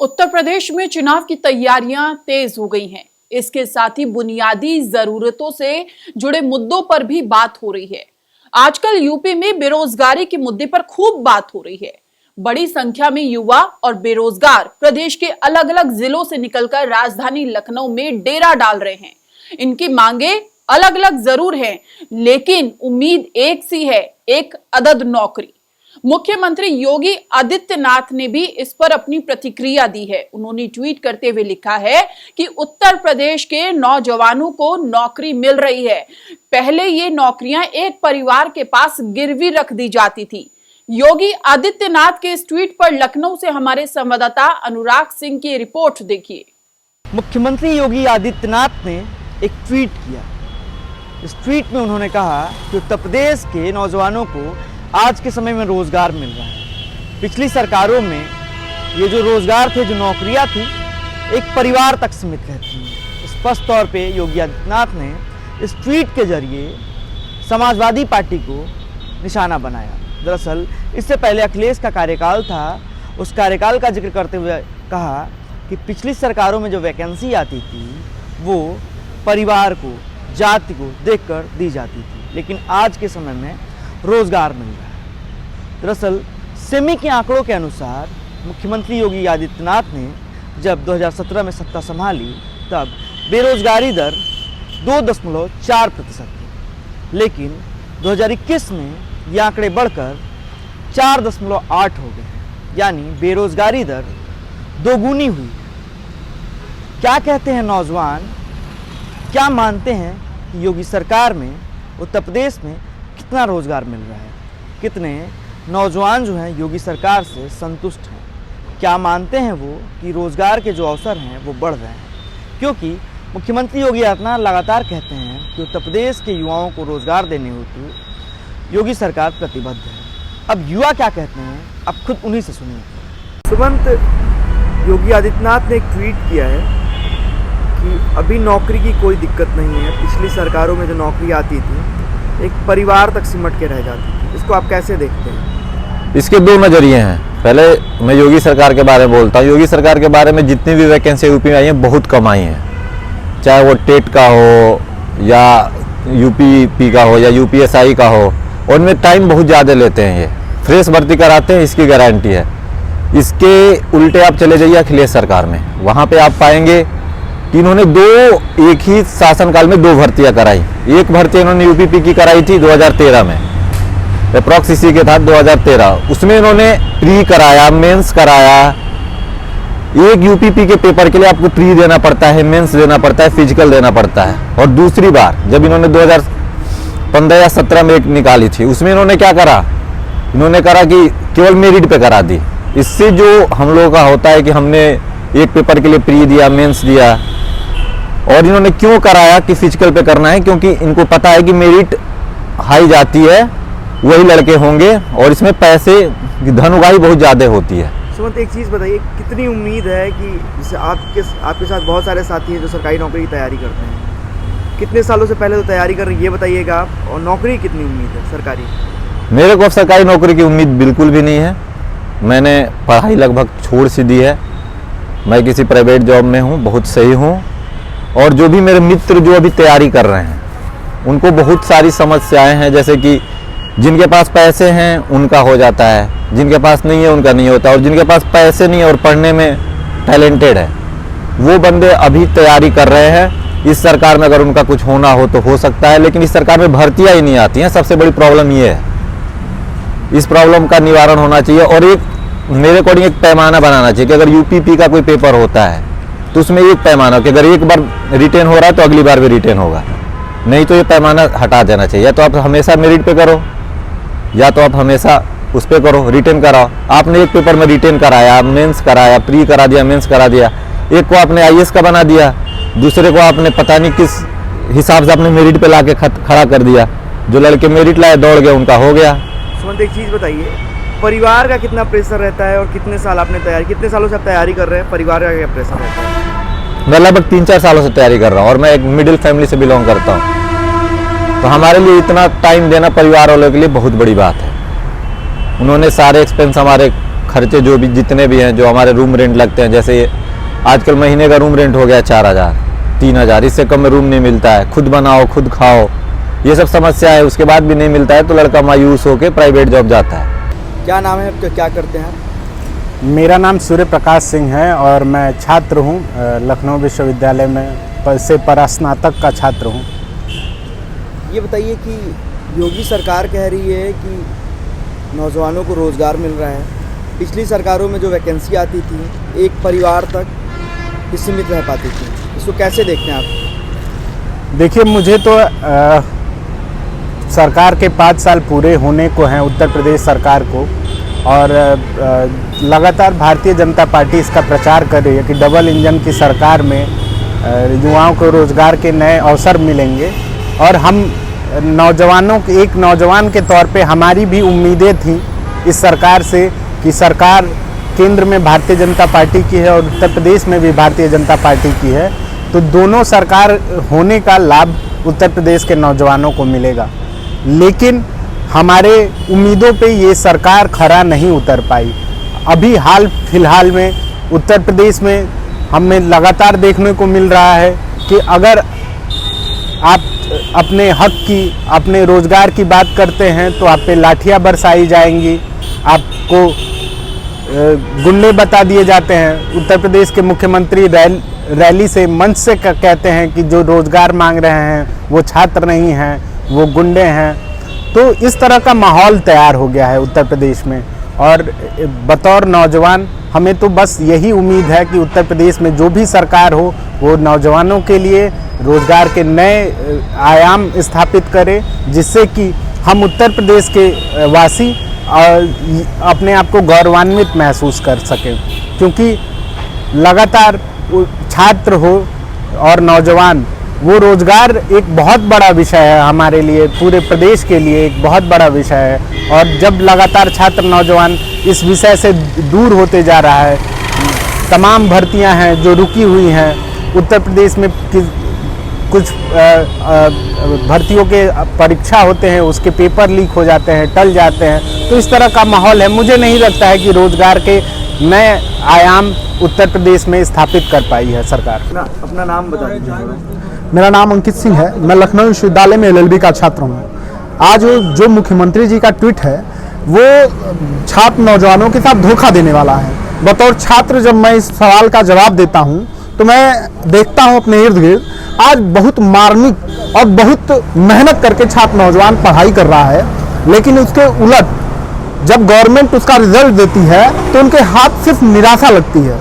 उत्तर प्रदेश में चुनाव की तैयारियां तेज हो गई हैं। इसके साथ ही बुनियादी जरूरतों से जुड़े मुद्दों पर भी बात हो रही है। आजकल यूपी में बेरोजगारी के मुद्दे पर खूब बात हो रही है। बड़ी संख्या में युवा और बेरोजगार प्रदेश के अलग अलग जिलों से निकलकर राजधानी लखनऊ में डेरा डाल रहे हैं। इनकी मांगे अलग अलग जरूर हैं, लेकिन उम्मीद एक सी है, एक अदद नौकरी। मुख्यमंत्री योगी आदित्यनाथ ने भी इस पर अपनी प्रतिक्रिया दी है। उन्होंने ट्वीट करते हुए लिखा है कि उत्तर प्रदेश के नौजवानों को नौकरी मिल रही है। पहले ये नौकरियां एक परिवार के पास गिरवी रख दी जाती थी। योगी आदित्यनाथ के इस ट्वीट पर लखनऊ से हमारे संवाददाता अनुराग सिंह की रिपोर्ट देखिए। मुख्यमंत्री योगी आदित्यनाथ ने एक ट्वीट किया। इस ट्वीट में उन्होंने कहा कि उत्तर प्रदेश के नौजवानों को आज के समय में रोजगार मिल रहा है। पिछली सरकारों में ये जो रोजगार थे, जो नौकरियां थी, एक परिवार तक सीमित रहती हैं। स्पष्ट तौर पे योगी आदित्यनाथ ने इस ट्वीट के जरिए समाजवादी पार्टी को निशाना बनाया। दरअसल इससे पहले अखिलेश का कार्यकाल था। उस कार्यकाल का जिक्र करते हुए कहा कि पिछली सरकारों में जो वैकेंसी आती थी वो परिवार को, जाति को देखकर दी जाती थी, लेकिन आज के समय में रोजगार मिल रहा है। दरअसल सेमी के आंकड़ों के अनुसार मुख्यमंत्री योगी आदित्यनाथ ने जब 2017 में सत्ता संभाली तब बेरोजगारी दर 2.4% थी, लेकिन 2021 में ये आंकड़े बढ़कर 4.8 हो गए, यानी बेरोजगारी दर दोगुनी हुई। क्या कहते हैं नौजवान, क्या मानते हैं कि योगी सरकार में उत्तर प्रदेश में कितना रोजगार मिल रहा है? कितने नौजवान जो हैं योगी सरकार से संतुष्ट हैं? क्या मानते हैं वो कि रोजगार के जो अवसर हैं वो बढ़ रहे हैं? क्योंकि मुख्यमंत्री योगी आदित्यनाथ लगातार कहते हैं कि उत्तर प्रदेश के युवाओं को रोजगार देने हेतु योगी सरकार प्रतिबद्ध है। अब युवा क्या कहते हैं, अब खुद उन्हीं से सुनिए। सुमंत, योगी आदित्यनाथ ने एक ट्वीट किया है कि अभी नौकरी की कोई दिक्कत नहीं है। पिछली सरकारों में जो नौकरी आती थी एक परिवार तक सिमट के रह जाती थी। इसको आप कैसे देखते हैं? इसके दो नज़रिए हैं। पहले मैं योगी सरकार के बारे में बोलता हूँ। योगी सरकार के बारे में जितनी भी वैकेंसी यूपी में आई हैं बहुत कम आई हैं, चाहे वो टेट का हो या यूपीपी का हो या यूपीएसआई का हो। उनमें टाइम बहुत ज़्यादा लेते हैं, ये फ्रेश भर्ती कराते हैं, इसकी गारंटी है। इसके उल्टे आप चले जाइए अखिलेश सरकार में, वहाँ पर आप पाएंगे कि इन्होंने एक ही शासनकाल में 2 भर्तियां कराई। एक भर्ती इन्होंने यूपीपी की कराई थी 2013 में, अप्रॉक्स इसी के था 2013। उसमें इन्होंने प्री कराया, मेंस कराया। एक यूपीपी के पेपर के लिए आपको प्री देना पड़ता है, मेंस देना पड़ता है, फिजिकल देना पड़ता है। और दूसरी बार जब इन्होंने 2015 या 17 में एक निकाली थी, उसमें इन्होंने क्या करा, इन्होंने करा कि केवल मेरिट पे करा दी। इससे जो हम लोगों का होता है कि हमने एक पेपर के लिए प्री दिया, मेंस दिया, और इन्होंने क्यों कराया कि फिजिकल पे करना है, क्योंकि इनको पता है कि मेरिट हाई जाती है वही लड़के होंगे और इसमें पैसे की धन उगाही बहुत ज़्यादा होती है। सुमंत, एक चीज़ बताइए, कितनी उम्मीद है कि जैसे आपके साथ बहुत सारे साथी हैं जो सरकारी नौकरी की तैयारी करते हैं, कितने सालों से पहले तो तैयारी कर रहे हैं ये बताइएगा आप, और नौकरी कितनी उम्मीद है सरकारी? मेरे को सरकारी नौकरी की उम्मीद बिल्कुल भी नहीं है। मैंने पढ़ाई लगभग छोड़ सी दी है। मैं किसी प्राइवेट जॉब में हूँ, बहुत सही हूँ। और जो भी मेरे मित्र जो अभी तैयारी कर रहे हैं उनको बहुत सारी समस्याएं हैं, जैसे कि जिनके पास पैसे हैं उनका हो जाता है, जिनके पास नहीं है उनका नहीं होता, और जिनके पास पैसे नहीं है और पढ़ने में टैलेंटेड है वो बंदे अभी तैयारी कर रहे हैं। इस सरकार में अगर उनका कुछ होना हो तो हो सकता है, लेकिन इस सरकार में भर्तियाँ ही नहीं आती हैं। सबसे बड़ी प्रॉब्लम ये है। इस प्रॉब्लम का निवारण होना चाहिए और एक मेरे अकॉर्डिंग एक पैमाना बनाना चाहिए कि अगर यूपीपी का कोई पेपर होता है तो उसमें एक पैमाना कि अगर एक बार रिटेन हो रहा है तो अगली बार भी रिटेन होगा, नहीं तो ये पैमाना हटा देना चाहिए। या तो आप हमेशा मेरिट पे करो या तो आप हमेशा उस पे करो, रिटेन कराओ। आपने एक पेपर में रिटेन कराया, मेंस कराया, प्री करा दिया, मेंस करा दिया, एक को आपने आईएएस का बना दिया, दूसरे को आपने पता नहीं किस हिसाब से अपने मेरिट पे ला के खड़ा कर दिया। जो लड़के मेरिट लाए दौड़ गए उनका हो गया। सुमंत, एक चीज़ बताइए, परिवार का कितना प्रेशर रहता है और कितने साल आपने कितने सालों से आप तैयारी कर रहे हैं? परिवार का क्या प्रेशर रहता है? मैं लगभग 3-4 सालों से तैयारी कर रहा हूँ और मैं एक मिडिल फैमिली से बिलोंग करता हूँ, तो हमारे लिए इतना टाइम देना परिवार वालों के लिए बहुत बड़ी बात है। उन्होंने सारे एक्सपेंस हमारे खर्चे जो भी जितने भी हैं, जो हमारे रूम रेंट लगते हैं, जैसे आजकल महीने का रूम रेंट हो गया 4,000 3,000, इससे कम में रूम नहीं मिलता है। खुद बनाओ खुद खाओ, ये सब समस्या है। उसके बाद भी नहीं मिलता है तो लड़का मायूस होकर प्राइवेट जॉब जाता है। क्या नाम है आपका, क्या करते हैं? मेरा नाम सूर्य प्रकाश सिंह है और मैं छात्र हूँ लखनऊ विश्वविद्यालय में से परास्नातक का छात्र हूँ। ये बताइए कि योगी सरकार कह रही है कि नौजवानों को रोज़गार मिल रहा है। पिछली सरकारों में जो वैकेंसी आती थी एक परिवार तक ही सीमित रह पाती थी, इसको कैसे देखते हैं आप? देखिए, मुझे तो सरकार के 5 साल पूरे होने को हैं उत्तर प्रदेश सरकार को, और लगातार भारतीय जनता पार्टी इसका प्रचार कर रही है कि डबल इंजन की सरकार में युवाओं को रोज़गार के नए अवसर मिलेंगे। और हम एक नौजवान के तौर पे हमारी भी उम्मीदें थी इस सरकार से कि सरकार केंद्र में भारतीय जनता पार्टी की है और उत्तर प्रदेश में भी भारतीय जनता पार्टी की है, तो दोनों सरकार होने का लाभ उत्तर प्रदेश के नौजवानों को मिलेगा। लेकिन हमारे उम्मीदों पे ये सरकार खरा नहीं उतर पाई। अभी हाल फिलहाल में उत्तर प्रदेश में हमें लगातार देखने को मिल रहा है कि अगर आप अपने हक की, अपने रोज़गार की बात करते हैं तो आप पे लाठियाँ बरसाई जाएंगी, आपको गुंडे बता दिए जाते हैं। उत्तर प्रदेश के मुख्यमंत्री रैली से मंच से कहते हैं कि जो रोज़गार मांग रहे हैं वो छात्र नहीं हैं, वो गुंडे हैं। तो इस तरह का माहौल तैयार हो गया है उत्तर प्रदेश में, और बतौर नौजवान हमें तो बस यही उम्मीद है कि उत्तर प्रदेश में जो भी सरकार हो वो नौजवानों के लिए रोज़गार के नए आयाम स्थापित करे, जिससे कि हम उत्तर प्रदेश के वासी अपने आप को गौरवान्वित महसूस कर सकें। क्योंकि लगातार छात्र हो और नौजवान, वो रोज़गार एक बहुत बड़ा विषय है हमारे लिए, पूरे प्रदेश के लिए एक बहुत बड़ा विषय है। और जब लगातार छात्र नौजवान इस विषय से दूर होते जा रहा है, तमाम भर्तियां हैं जो रुकी हुई हैं उत्तर प्रदेश में, कुछ भर्तियों के परीक्षा होते हैं उसके पेपर लीक हो जाते हैं, टल जाते हैं, तो इस तरह का माहौल है। मुझे नहीं लगता है कि रोज़गार के नए आयाम उत्तर प्रदेश में स्थापित कर पाई है सरकार। अपना नाम बता दीजिए। मेरा नाम अंकित सिंह है, मैं लखनऊ विश्वविद्यालय में LLB का छात्र हूँ। आज जो मुख्यमंत्री जी का ट्वीट है वो छात्र नौजवानों के साथ धोखा देने वाला है। बतौर छात्र जब मैं इस सवाल का जवाब देता हूँ तो मैं देखता हूँ अपने इर्द गिर्द आज बहुत मार्मिक और बहुत मेहनत करके छात्र नौजवान पढ़ाई कर रहा है, लेकिन उसके उलट जब गवर्नमेंट उसका रिजल्ट देती है तो उनके हाथ सिर्फ निराशा लगती है।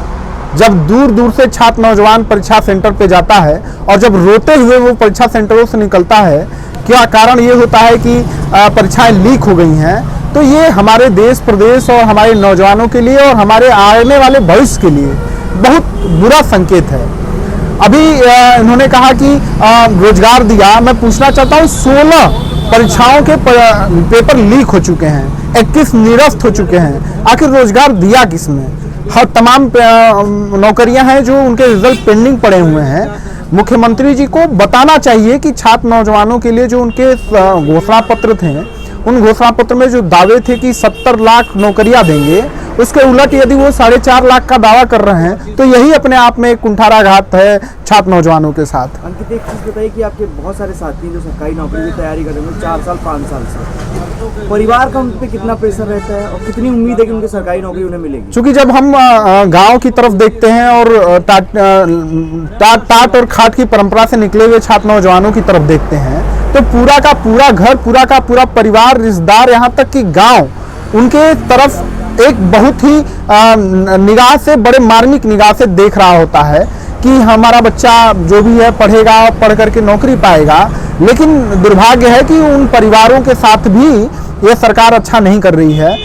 जब दूर दूर से छात्र नौजवान परीक्षा सेंटर पे जाता है और जब रोते हुए वो परीक्षा सेंटरों से निकलता है, क्या कारण ये होता है कि परीक्षाएं लीक हो गई हैं, तो ये हमारे देश प्रदेश और हमारे नौजवानों के लिए और हमारे आने वाले भविष्य के लिए बहुत बुरा संकेत है। अभी इन्होंने कहा कि रोजगार दिया, मैं पूछना चाहता हूँ 16 परीक्षाओं के पेपर लीक हो चुके हैं, 21 निरस्त हो चुके हैं, आखिर रोजगार दिया किसने? हर तमाम नौकरियां हैं जो उनके रिजल्ट पेंडिंग पड़े हुए हैं। मुख्यमंत्री जी को बताना चाहिए कि छात्र नौजवानों के लिए जो उनके घोषणा पत्र थे, उन घोषणा पत्र में जो दावे थे कि 70 लाख नौकरियां देंगे, उसके उलट यदि वो 4.5 लाख का दावा कर रहे हैं तो यही अपने आप में एक कुंठाराघात है छात्र नौजवानों के साथ। अंकित, एक चीज़ बताइए कि आपके बहुत सारे साथी जो सरकारी नौकरी की तैयारी कर रहे हैं 4 साल 5 साल से, परिवार का उन पर कितना प्रेशर रहता है और कितनी उम्मीद है कि उनकी सरकारी नौकरी उन्हें मिलेगी? क्योंकि जब हम गांव की तरफ देखते हैं और टाट और खाट की परंपरा से निकले हुए छात्र नौजवानों की तरफ देखते हैं, तो पूरा का पूरा घर, पूरा का पूरा परिवार, रिश्तेदार, यहाँ तक कि गांव उनके तरफ एक बहुत ही निगाह से, बड़े मार्मिक निगाह से देख रहा होता है कि हमारा बच्चा जो भी है पढ़ेगा, पढ़ करके नौकरी पाएगा। लेकिन दुर्भाग्य है कि उन परिवारों के साथ भी ये सरकार अच्छा नहीं कर रही है।